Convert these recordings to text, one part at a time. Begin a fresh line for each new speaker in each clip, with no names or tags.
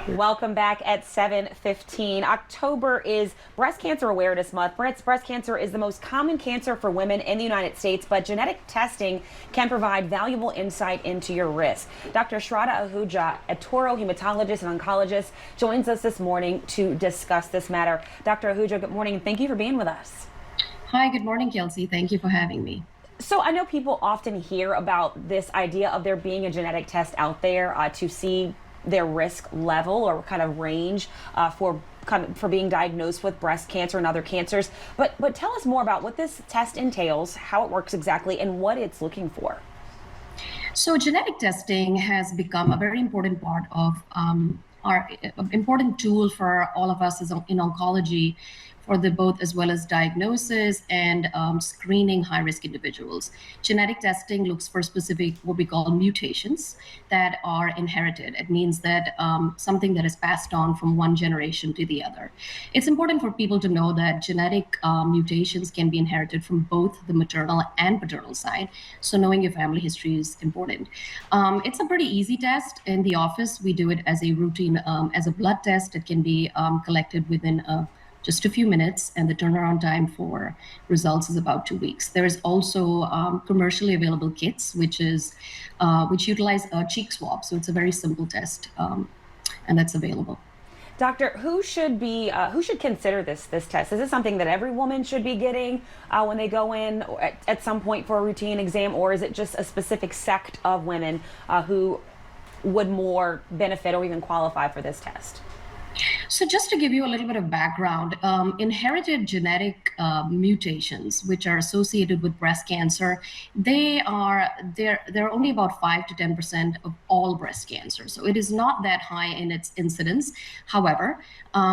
Welcome back at 7:15. October is Breast Cancer Awareness Month. Breast cancer is the most common cancer for women in the United States, but genetic testing can provide valuable insight into your risk. Dr. Shradha Ahuja, a Touro Hematologist and Oncologist, joins us this morning to discuss this matter. Dr. Ahuja, good morning, and thank you for being with us.
Hi, good morning, Kelsey. Thank you for having me.
So I know people often hear about this idea of there being a genetic test out there to see their risk level or kind of range for being diagnosed with breast cancer and other cancers. But tell us more about what this test entails, how it works exactly, and what it's looking for.
So, genetic testing has become a very important part of our important tool for all of us in oncology for the both as well as diagnosis and screening high-risk individuals. Genetic testing looks for specific what we call mutations that are inherited. It means that something that is passed on from one generation to the other. It's important for people to know that genetic mutations can be inherited from both the maternal and paternal side. So knowing your family history is important. It's a pretty easy test. In the office, we do it as a routine, as a blood test. It can be collected within just a few minutes, and the turnaround time for results is about 2 weeks. There is also commercially available kits, which utilize a cheek swab. So it's a very simple test, and that's available.
Doctor, who should consider this test? Is this something that every woman should be getting when they go in at some point for a routine exam, or is it just a specific sect of women who would more benefit or even qualify for this test?
So, just to give you a little bit of background, inherited genetic mutations, which are associated with breast cancer, they're only about 5 to 10% of all breast cancer. So, it is not that high in its incidence. However,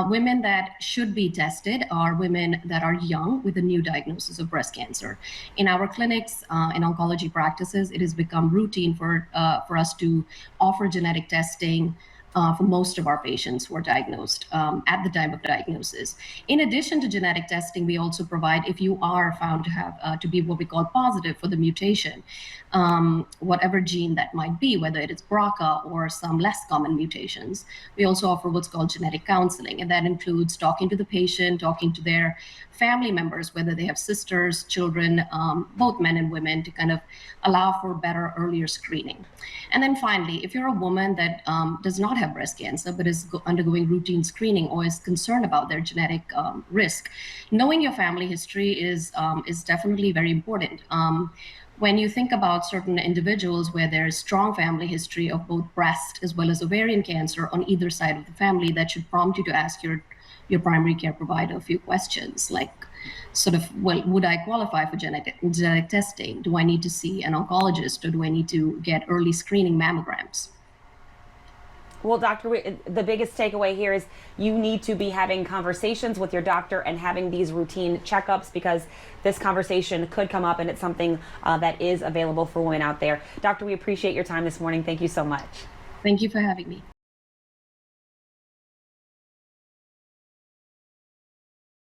women that should be tested are women that are young with a new diagnosis of breast cancer. In our clinics, in oncology practices, it has become routine for us to offer genetic testing for most of our patients who are diagnosed at the time of diagnosis. In addition to genetic testing, we also provide, if you are found to have to be what we call positive for the mutation, whatever gene that might be, whether it is BRCA or some less common mutations, we also offer what's called genetic counseling, and that includes talking to the patient, talking to their family members, whether they have sisters, children, both men and women, to kind of allow for better, earlier screening. And then finally, if you're a woman that does not have breast cancer but is undergoing routine screening or is concerned about their genetic risk, knowing your family history is definitely very important. When you think about certain individuals where there is strong family history of both breast as well as ovarian cancer on either side of the family, that should prompt you to ask your primary care provider a few questions like sort of, well, would I qualify for genetic testing? Do I need to see an oncologist, or do I need to get early screening mammograms?
Well, doctor, the biggest takeaway here is you need to be having conversations with your doctor and having these routine checkups, because this conversation could come up, and it's something that is available for women out there. Doctor, we appreciate your time this morning. Thank you so much.
Thank you for having me.